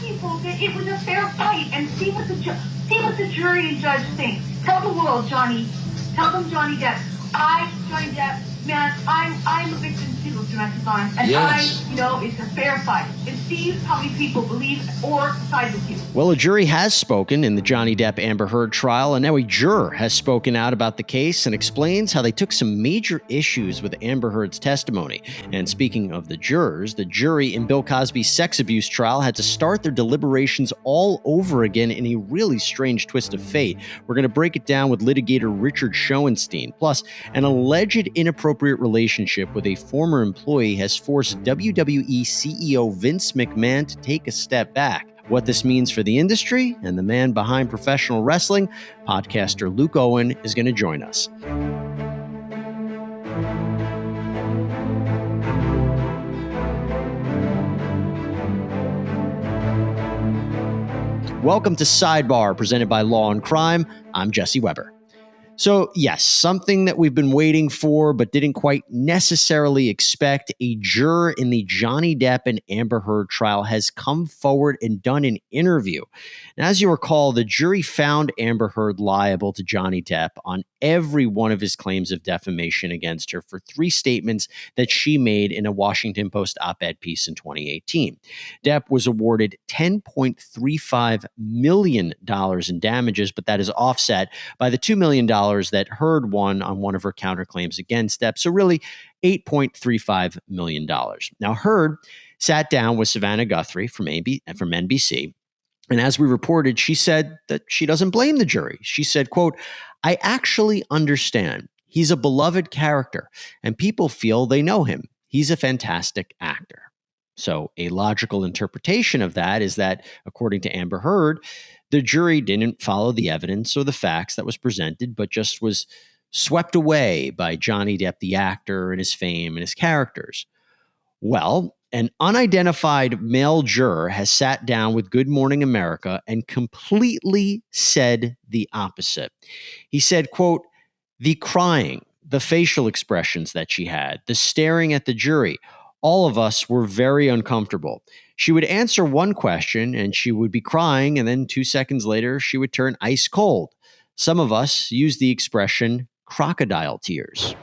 people that it was a fair fight and see what the jury and judge think. Tell the world, Johnny. Tell them, Johnny Depp. Johnny Depp, man, I'm a victim too of domestic violence, and yes. It's a fair fight. And see how many people believe or side with you. Well, a jury has spoken in the Johnny Depp Amber Heard trial, and now a juror has spoken out about the case and explains how they took some major issues with Amber Heard's testimony. And speaking of the jurors, the jury in Bill Cosby's sex abuse trial had to start their deliberations all over again in a really strange twist of fate. We're going to break it down with litigator Richard Schoenstein. Plus, an alleged inappropriate relationship with a former employee has forced WWE CEO Vince McMahon to take a step back. What this means for the industry and the man behind professional wrestling, podcaster Luke Owen is going to join us. Welcome to Sidebar, presented by Law&Crime. I'm Jesse Weber. So, yes, something that we've been waiting for but didn't quite necessarily expect. A juror in the Johnny Depp and Amber Heard trial has come forward and done an interview. And as you recall, the jury found Amber Heard liable to Johnny Depp on every one of his claims of defamation against her for 3 statements that she made in a Washington Post op-ed piece in 2018. Depp was awarded $10.35 million in damages, but that is offset by the $2 million that Heard won on one of her counterclaims against Depp. So really, $8.35 million. Now, Heard sat down with Savannah Guthrie from NBC. And as we reported, she said that she doesn't blame the jury. She said, quote, "I actually understand. He's a beloved character, and people feel they know him. He's a fantastic actor." So a logical interpretation of that is that, according to Amber Heard, the jury didn't follow the evidence or the facts that was presented, but just was swept away by Johnny Depp, the actor, and his fame and his characters. Well, an unidentified male juror has sat down with Good Morning America and completely said the opposite. He said, quote, "The crying, the facial expressions that she had, the staring at the jury, all of us were very uncomfortable. She would answer one question and she would be crying, and then 2 seconds later, she would turn ice cold. Some of us use the expression crocodile tears."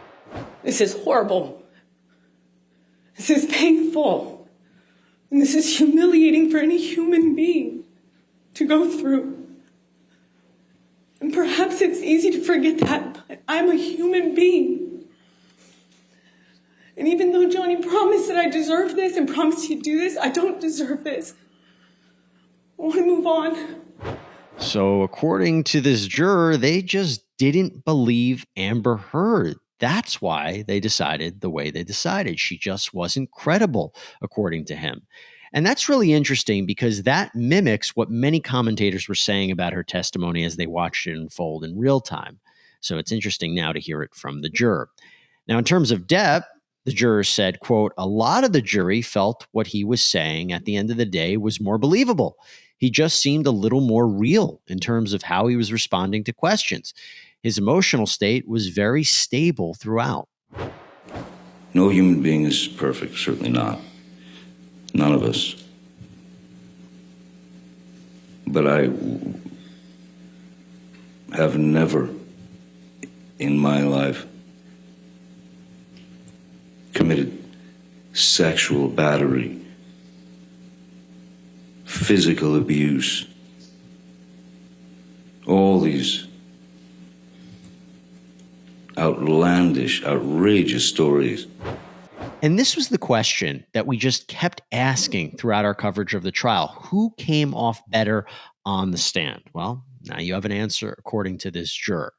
This is horrible. This is painful. And this is humiliating for any human being to go through. And perhaps it's easy to forget that, but I'm a human being. And even though Johnny promised that I deserve this and promised he'd do this, I don't deserve this. I want to move on. So according to this juror, they just didn't believe Amber Heard. That's why they decided the way they decided. She just wasn't credible, according to him. And that's really interesting because that mimics what many commentators were saying about her testimony as they watched it unfold in real time. So it's interesting now to hear it from the juror. Now, in terms of Depp, the juror said, quote, "A lot of the jury felt what he was saying at the end of the day was more believable. He just seemed a little more real in terms of how he was responding to questions. His emotional state was very stable throughout." No human being is perfect, certainly not. None of us. But I have never in my life committed sexual battery, physical abuse, all these outlandish, outrageous stories. And this was the question that we just kept asking throughout our coverage of the trial. Who came off better on the stand? Well, now you have an answer according to this juror.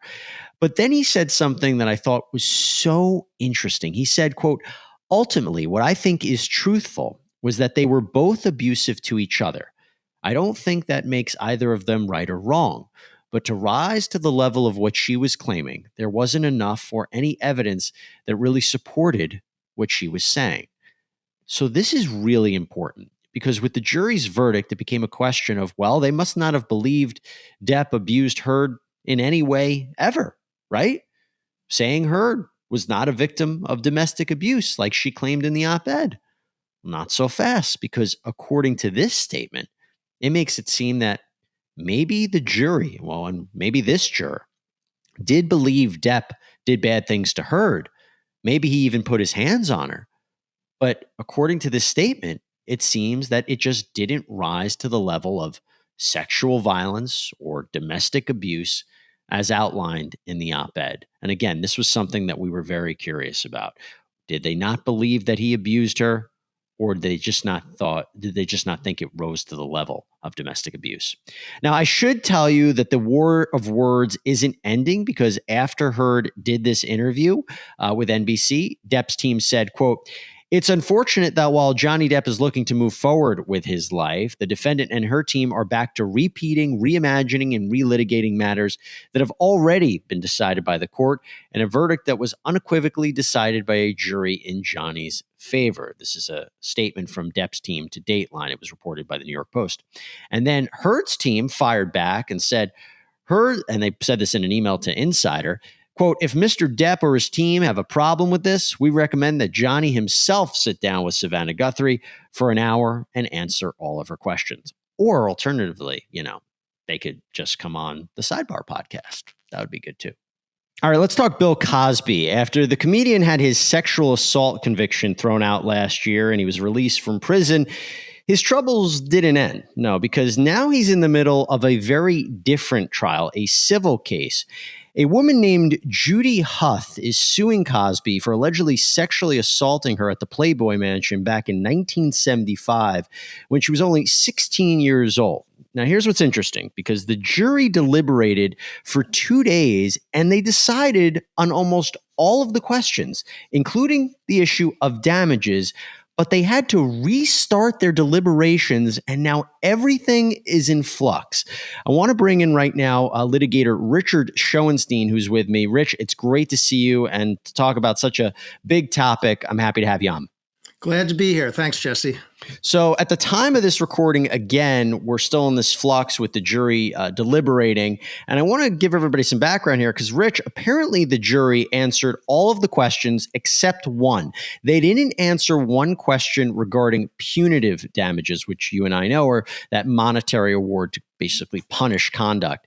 But then he said something that I thought was so interesting. He said, quote, "Ultimately, what I think is truthful was that they were both abusive to each other. I don't think that makes either of them right or wrong. But to rise to the level of what she was claiming, there wasn't enough or any evidence that really supported what she was saying." So this is really important because with the jury's verdict, it became a question of, well, they must not have believed Depp abused Heard in any way ever, right? Saying Heard was not a victim of domestic abuse like she claimed in the op-ed. Not so fast, because according to this statement, it makes it seem that maybe the jury, well, and maybe this juror, did believe Depp did bad things to Heard. Maybe he even put his hands on her. But according to this statement, it seems that it just didn't rise to the level of sexual violence or domestic abuse as outlined in the op-ed. And again, this was something that we were very curious about. Did they not believe that he abused her? Or did they just not think it rose to the level of domestic abuse? Now, I should tell you that the war of words isn't ending, because after Heard did this interview with NBC, Depp's team said, quote, "It's unfortunate that while Johnny Depp is looking to move forward with his life, the defendant and her team are back to repeating, reimagining, and relitigating matters that have already been decided by the court, and a verdict that was unequivocally decided by a jury in Johnny's favor." This is a statement from Depp's team to Dateline. It was reported by the New York Post. And then Heard's team fired back and said, and they said this in an email to Insider, quote, "If Mr. Depp or his team have a problem with this, we recommend that Johnny himself sit down with Savannah Guthrie for an hour and answer all of her questions. Or alternatively, they could just come on the Sidebar podcast. That would be good too." All right, let's talk Bill Cosby. After the comedian had his sexual assault conviction thrown out last year and he was released from prison, his troubles didn't end. No, because now he's in the middle of a very different trial, a civil case. A woman named Judy Huth is suing Cosby for allegedly sexually assaulting her at the Playboy Mansion back in 1975 when she was only 16 years old. Now, here's what's interesting, because the jury deliberated for 2 days and they decided on almost all of the questions, including the issue of damages, but they had to restart their deliberations, and now everything is in flux. I want to bring in right now litigator Richard Schoenstein, who's with me. Rich, it's great to see you and to talk about such a big topic. I'm happy to have you on. Glad to be here. Thanks, Jesse. So at the time of this recording, again, we're still in this flux with the jury deliberating. And I want to give everybody some background here because, Rich, apparently the jury answered all of the questions except one. They didn't answer one question regarding punitive damages, which you and I know are that monetary award to basically punish conduct.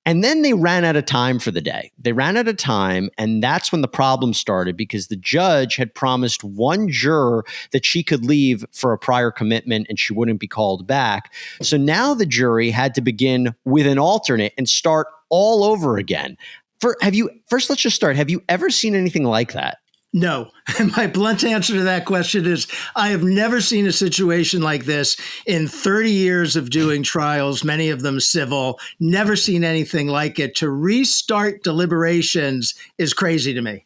And then they ran out of time for the day. They ran out of time, and that's when the problem started because the judge had promised one juror that she could leave for a prior commitment and she wouldn't be called back. So now the jury had to begin with an alternate and start all over again. First, let's just start. Have you ever seen anything like that? No. My blunt answer to that question is I have never seen a situation like this in 30 years of doing trials, many of them civil, never seen anything like it. To restart deliberations is crazy to me.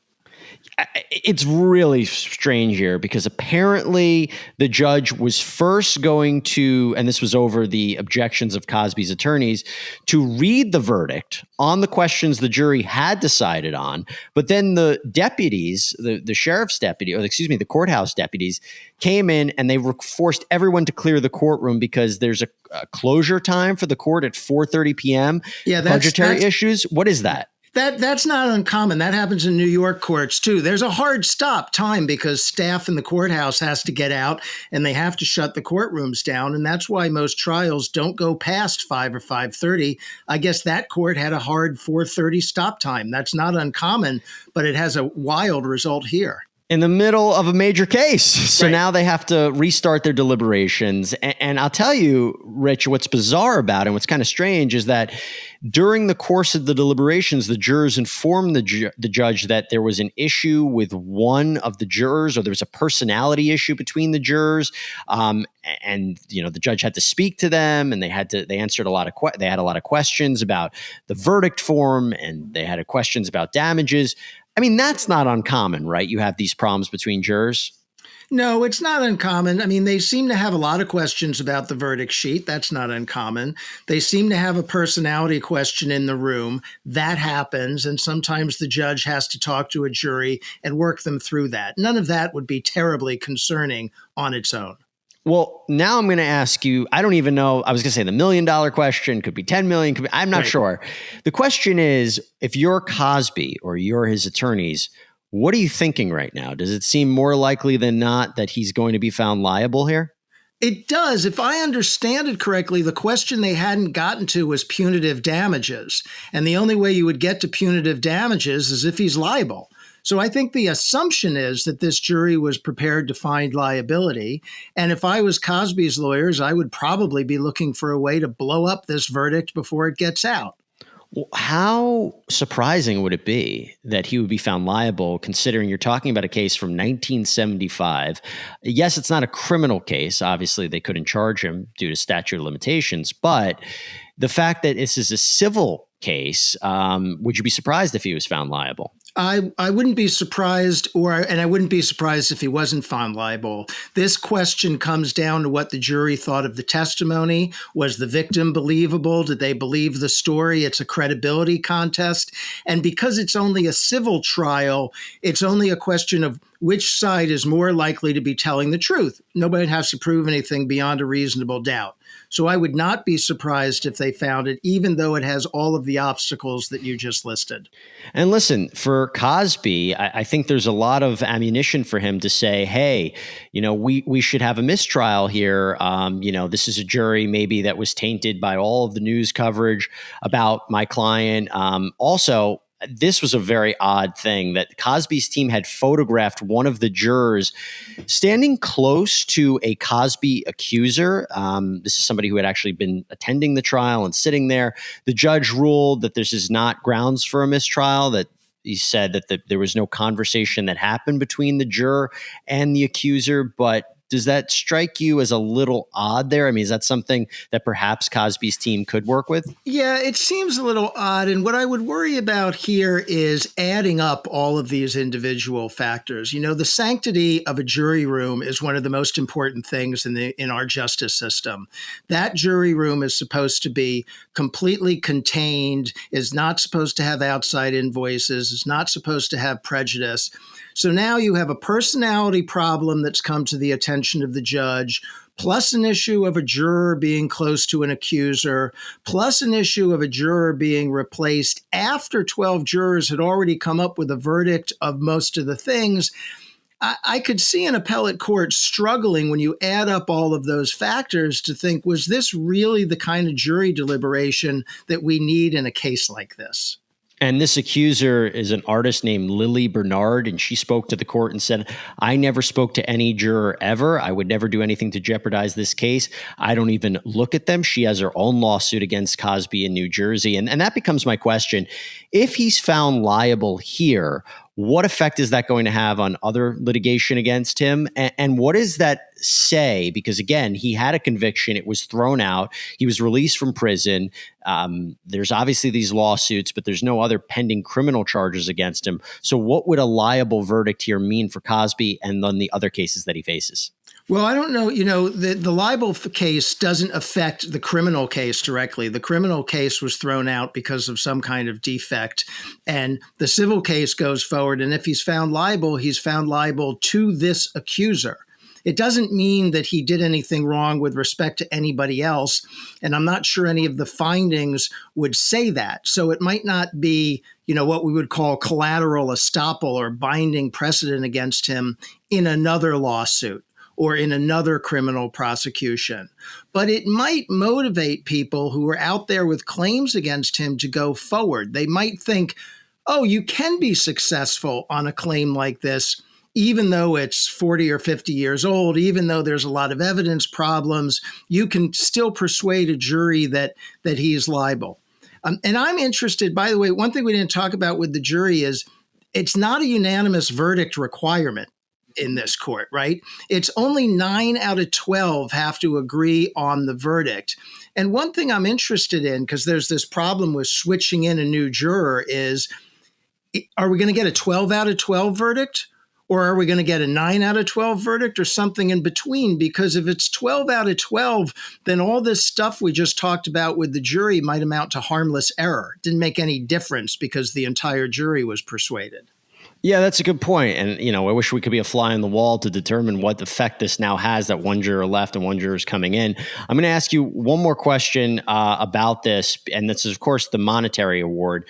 It's really strange here because apparently the judge was first going to, and this was over the objections of Cosby's attorneys, to read the verdict on the questions the jury had decided on. But then the deputies, the sheriff's deputy, the courthouse deputies came in and they forced everyone to clear the courtroom because there's a closure time for the court at 4:30 p.m. Yeah, budgetary issues. What is that? That's not uncommon. That happens in New York courts, too. There's a hard stop time because staff in the courthouse has to get out and they have to shut the courtrooms down. And that's why most trials don't go past 5 or 5:30. I guess that court had a hard 4:30 stop time. That's not uncommon, but it has a wild result here. In the middle of a major case. So now they have to restart their deliberations. And I'll tell you, Rich, what's bizarre about it and what's kind of strange is that during the course of the deliberations, the jurors informed the judge that there was an issue with one of the jurors, or there was a personality issue between the jurors. And the judge had to speak to them, and they answered a lot of questions about the verdict form, and they had questions about damages. I mean, that's not uncommon, right? You have these problems between jurors. No, it's not uncommon. I mean, they seem to have a lot of questions about the verdict sheet. That's not uncommon. They seem to have a personality question in the room. That happens. And sometimes the judge has to talk to a jury and work them through that. None of that would be terribly concerning on its own. Well, now I'm going to ask you, I don't even know, I was going to say the $1 million question, could be 10 million, I'm not sure. The question is, if you're Cosby or you're his attorneys, what are you thinking right now? Does it seem more likely than not that he's going to be found liable here? It does. If I understand it correctly, the question they hadn't gotten to was punitive damages. And the only way you would get to punitive damages is if he's liable. So I think the assumption is that this jury was prepared to find liability. And if I was Cosby's lawyers, I would probably be looking for a way to blow up this verdict before it gets out. Well, how surprising would it be that he would be found liable, considering you're talking about a case from 1975? Yes, it's not a criminal case. Obviously, they couldn't charge him due to statute of limitations. But the fact that this is a civil case, would you be surprised if he was found liable? I wouldn't be surprised, and I wouldn't be surprised if he wasn't found liable. This question comes down to what the jury thought of the testimony. Was the victim believable? Did they believe the story? It's a credibility contest. And because it's only a civil trial, it's only a question of which side is more likely to be telling the truth. Nobody has to prove anything beyond a reasonable doubt. So I would not be surprised if they found it, even though it has all of the obstacles that you just listed. And listen, for Cosby, I think there's a lot of ammunition for him to say, hey, we should have a mistrial here. This is a jury maybe that was tainted by all of the news coverage about my client. Also, this was a very odd thing that Cosby's team had photographed one of the jurors standing close to a Cosby accuser. This is somebody who had actually been attending the trial and sitting there. The judge ruled that this is not grounds for a mistrial, that he said that there was no conversation that happened between the juror and the accuser. But does that strike you as a little odd there? I mean, is that something that perhaps Cosby's team could work with? Yeah, it seems a little odd. And what I would worry about here is adding up all of these individual factors. The sanctity of a jury room is one of the most important things in our justice system. That jury room is supposed to be completely contained, is not supposed to have outside invoices, is not supposed to have prejudice. So now you have a personality problem that's come to the attention of the judge, plus an issue of a juror being close to an accuser, plus an issue of a juror being replaced after 12 jurors had already come up with a verdict of most of the things. I could see an appellate court struggling when you add up all of those factors to think, was this really the kind of jury deliberation that we need in a case like this? And this accuser is an artist named Lily Bernard, and she spoke to the court and said, I never spoke to any juror ever. I would never do anything to jeopardize this case. I don't even look at them. She has her own lawsuit against Cosby in New Jersey. And that becomes my question. If he's found liable here, what effect is that going to have on other litigation against him? And what does that say? Because again, he had a conviction. It was thrown out. He was released from prison. There's obviously these lawsuits, but there's no other pending criminal charges against him. So what would a liable verdict here mean for Cosby and then the other cases that he faces? Well, I don't know. The libel case doesn't affect the criminal case directly. The criminal case was thrown out because of some kind of defect, and the civil case goes forward. And if he's found liable, he's found liable to this accuser. It doesn't mean that he did anything wrong with respect to anybody else. And I'm not sure any of the findings would say that. So it might not be, what we would call collateral estoppel or binding precedent against him in another lawsuit or in another criminal prosecution. But it might motivate people who are out there with claims against him to go forward. They might think, oh, you can be successful on a claim like this, even though it's 40 or 50 years old, even though there's a lot of evidence problems, you can still persuade a jury that he's liable. And I'm interested, by the way, one thing we didn't talk about with the jury is it's not a unanimous verdict requirement in this court, right? It's only 9 out of 12 have to agree on the verdict. And one thing I'm interested in, because there's this problem with switching in a new juror, is are we going to get a 12 out of 12 verdict? Or are we going to get a 9 out of 12 verdict or something in between? Because if it's 12 out of 12, then all this stuff we just talked about with the jury might amount to harmless error. It didn't make any difference because the entire jury was persuaded. Yeah, that's a good point. And, I wish we could be a fly on the wall to determine what effect this now has that one juror left and one juror is coming in. I'm going to ask you one more question about this. And this is, of course, the monetary award.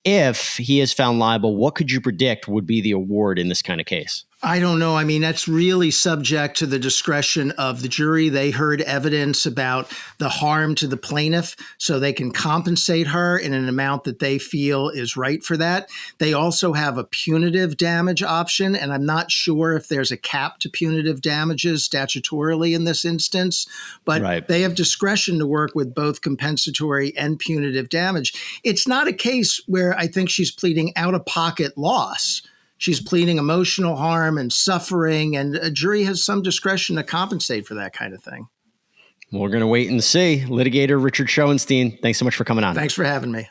If he is found liable, what could you predict would be the award in this kind of case? I don't know. I mean, that's really subject to the discretion of the jury. They heard evidence about the harm to the plaintiff, so they can compensate her in an amount that they feel is right for that. They also have a punitive damage option, and I'm not sure if there's a cap to punitive damages statutorily in this instance, but they have discretion to work with both compensatory and punitive damage. It's not a case where I think she's pleading out-of-pocket loss. She's pleading emotional harm and suffering, and a jury has some discretion to compensate for that kind of thing. We're going to wait and see. Litigator Richard Schoenstein, thanks so much for coming on. Thanks for having me.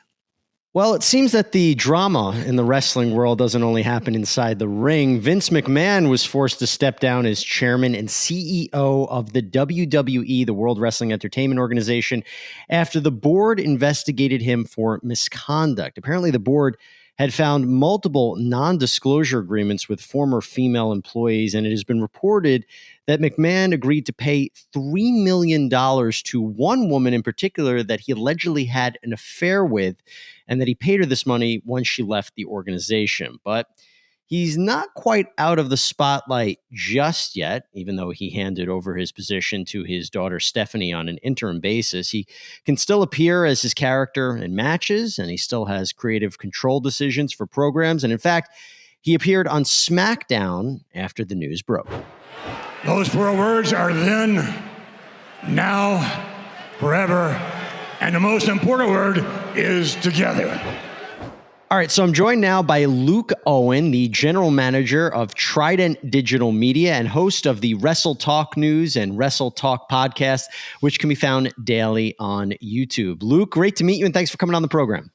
Well, it seems that the drama in the wrestling world doesn't only happen inside the ring. Vince McMahon was forced to step down as chairman and CEO of the WWE, the World Wrestling Entertainment Organization, after the board investigated him for misconduct. Apparently, the board had found multiple non-disclosure agreements with former female employees, and it has been reported that McMahon agreed to pay $3 million to one woman in particular that he allegedly had an affair with, and that he paid her this money once she left the organization. But he's not quite out of the spotlight just yet, even though he handed over his position to his daughter Stephanie on an interim basis. He can still appear as his character in matches, and he still has creative control decisions for programs. And in fact, he appeared on SmackDown after the news broke. Those 4 words are then, now, forever, and the most important word is together. All right, so I'm joined now by Luke Owen, the general manager of Trident Digital Media and host of the Wrestle Talk News and Wrestle Talk podcast, which can be found daily on YouTube. Luke, great to meet you, and thanks for coming on the program.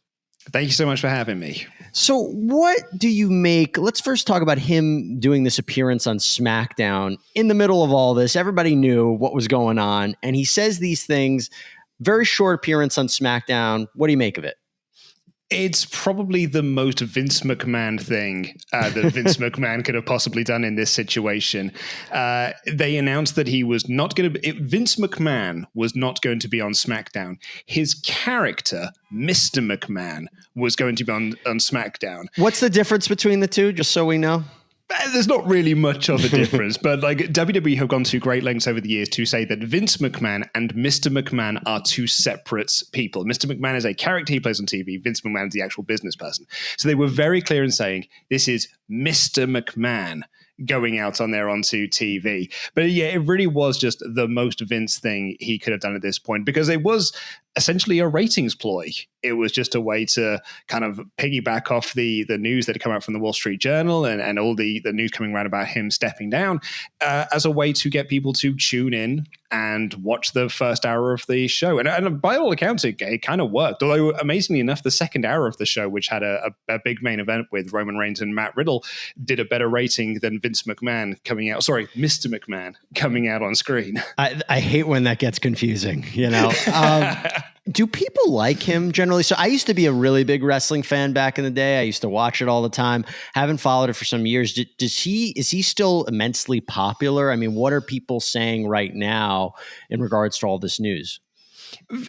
Thank you so much for having me. So what do you make? Let's first talk about him doing this appearance on SmackDown. In the middle of all this, everybody knew what was going on, and he says these things. Very short appearance on SmackDown. What do you make of it? It's probably the most Vince McMahon thing that Vince McMahon could have possibly done in this situation. They announced that he was not going to. Vince McMahon was not going to be on SmackDown. His character, Mr. McMahon, was going to be on SmackDown. What's the difference between the two, just so we know? There's not really much of a difference, but like WWE have gone to great lengths over the years to say that Vince McMahon and Mr. McMahon are two separate people. Mr. McMahon is a character he plays on TV. Vince McMahon is the actual business person. So they were very clear in saying this is Mr. McMahon going out on there onto TV. But yeah, it really was just the most Vince thing he could have done at this point, because it was essentially a ratings ploy. It was just a way to kind of piggyback off the news that had come out from the Wall Street Journal and all the news coming around about him stepping down as a way to get people to tune in and watch the first hour of the show. And by all accounts, it kind of worked. Although, amazingly enough, the second hour of the show, which had a big main event with Roman Reigns and Matt Riddle, did a better rating than Mr. McMahon coming out on screen. I hate when that gets confusing, you know? Do people like him generally? So I used to be a really big wrestling fan back in the day. I used to watch it all the time. Haven't followed it for some years. Is he still immensely popular? I mean, what are people saying right now in regards to all this news?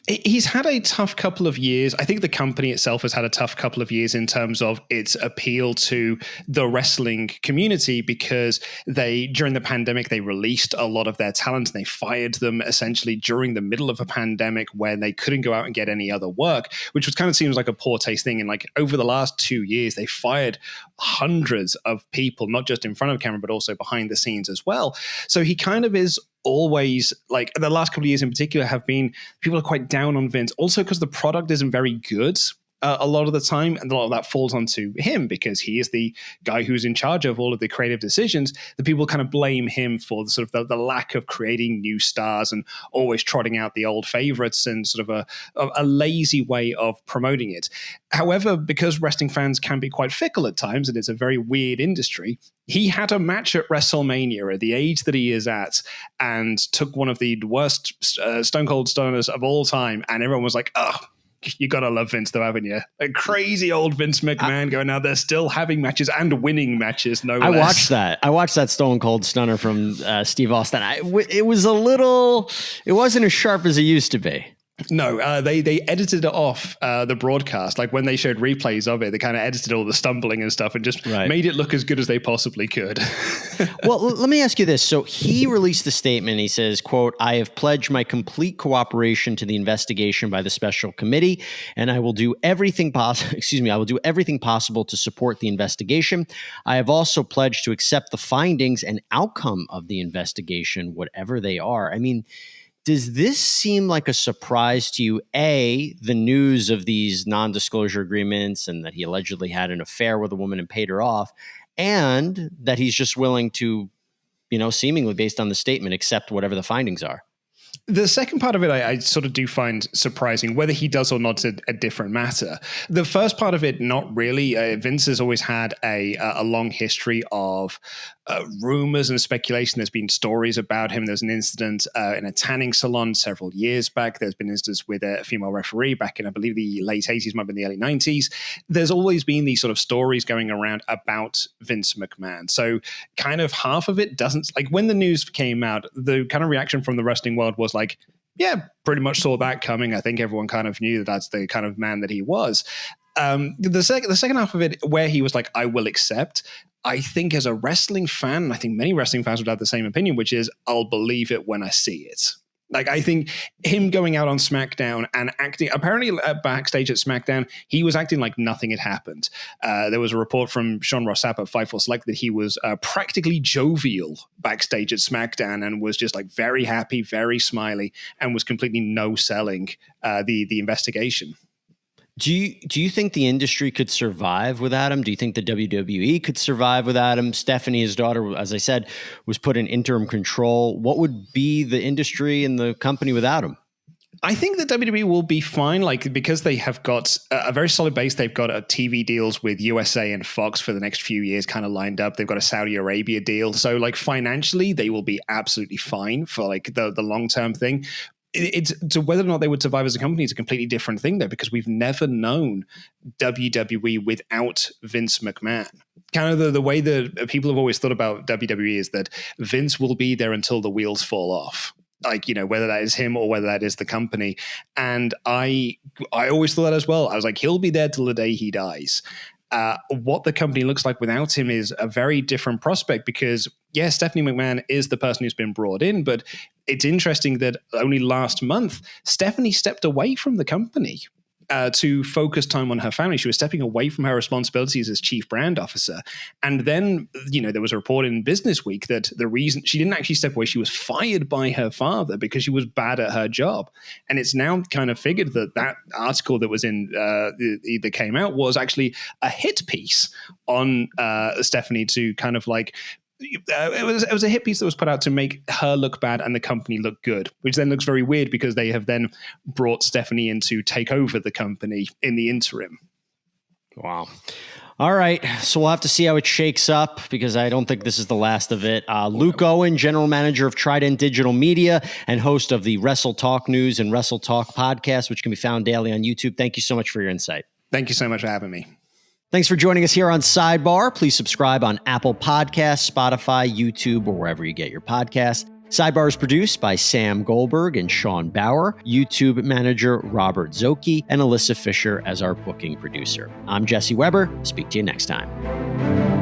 He's had a tough couple of years. I think the company itself has had a tough couple of years in terms of its appeal to the wrestling community, because during the pandemic, they released a lot of their talent and they fired them essentially during the middle of a pandemic when they couldn't go out and get any other work, which was kind of seems like a poor taste thing. And like over the last 2 years, they fired hundreds of people, not just in front of camera, but also behind the scenes as well. So he kind of is always, like the last couple of years in particular, have been, people are quite down on Vince, also because the product isn't very good a lot of the time, and a lot of that falls onto him because he is the guy who's in charge of all of the creative decisions. The people kind of blame him for the sort of the lack of creating new stars and always trotting out the old favorites and sort of a lazy way of promoting it. However, because wrestling fans can be quite fickle at times, and it's a very weird industry, he had a match at WrestleMania at the age that he is at and took one of the worst Stone Cold Stunners of all time, and everyone was like, oh, you gotta love Vince though, haven't you? A crazy old Vince McMahon going out there still having matches and winning matches, no less. I watched that Stone Cold Stunner from Steve Austin. It wasn't as sharp as it used to be. No, they edited it off the broadcast. Like when they showed replays of it, they kind of edited all the stumbling and stuff and just made it look as good as they possibly could. Well, let me ask you this. So he released the statement. He says, quote, "I have pledged my complete cooperation to the investigation by the special committee, and I will do everything possible. I will do everything possible to support the investigation. I have also pledged to accept the findings and outcome of the investigation, whatever they are." I mean, does this seem like a surprise to you? A, the news of these non-disclosure agreements and that he allegedly had an affair with a woman and paid her off, and that he's just willing to, seemingly based on the statement, accept whatever the findings are? The second part of it, I sort of do find surprising. Whether he does or not is a different matter. The first part of it, not really. Vince has always had a long history of rumors and speculation. There's been stories about him. There's an incident in a tanning salon several years back. There's been instances with a female referee back in, I believe, the late 80s, might have been the early 90s. There's always been these sort of stories going around about Vince McMahon. So kind of half of it doesn't, like when the news came out, the kind of reaction from the wrestling world was like, yeah, pretty much saw that coming. I think everyone kind of knew that that's the kind of man that he was. The second half of it, where he was like, I will accept, I think as a wrestling fan, and I think many wrestling fans would have the same opinion, which is I'll believe it when I see it. Like, I think him going out on SmackDown and acting, apparently backstage at SmackDown, he was acting like nothing had happened. There was a report from Sean Ross Sapp at Fightful Select that he was practically jovial backstage at SmackDown and was just like very happy, very smiley, and was completely no-selling the investigation. Do you think the industry could survive without him? Do you think the WWE could survive without him? Stephanie, his daughter, as I said, was put in interim control. What would be the industry and the company without him? I think that WWE will be fine, like because they have got a very solid base. They've got TV deals with USA and Fox for the next few years kind of lined up. They've got a Saudi Arabia deal. So like financially, they will be absolutely fine for like the long-term thing. It's to whether or not they would survive as a company is a completely different thing though, because we've never known WWE without Vince McMahon. Kind of the way that people have always thought about WWE is that Vince will be there until the wheels fall off. Like, whether that is him or whether that is the company. And I always thought that as well. I was like, he'll be there till the day he dies. What the company looks like without him is a very different prospect because, yeah, Stephanie McMahon is the person who's been brought in, but it's interesting that only last month, Stephanie stepped away from the company to focus time on her family. She was stepping away from her responsibilities as chief brand officer. And then, there was a report in Business Week that the reason she didn't actually step away, she was fired by her father because she was bad at her job. And it's now kind of figured that article that was in that came out was actually a hit piece on Stephanie to kind of like, it was a hit piece that was put out to make her look bad and the company look good, which then looks very weird because they have then brought Stephanie in to take over the company in the interim. Wow. All right. So we'll have to see how it shakes up because I don't think this is the last of it. Luke Owen, general manager of Trident Digital Media and host of the Wrestle Talk News and Wrestle Talk podcast, which can be found daily on YouTube. Thank you so much for your insight. Thank you so much for having me. Thanks for joining us here on Sidebar. Please subscribe on Apple Podcasts, Spotify, YouTube, or wherever you get your podcasts. Sidebar is produced by Sam Goldberg and Sean Bauer, YouTube manager Robert Szoke, and Alyssa Fisher as our booking producer. I'm Jesse Weber. Speak to you next time.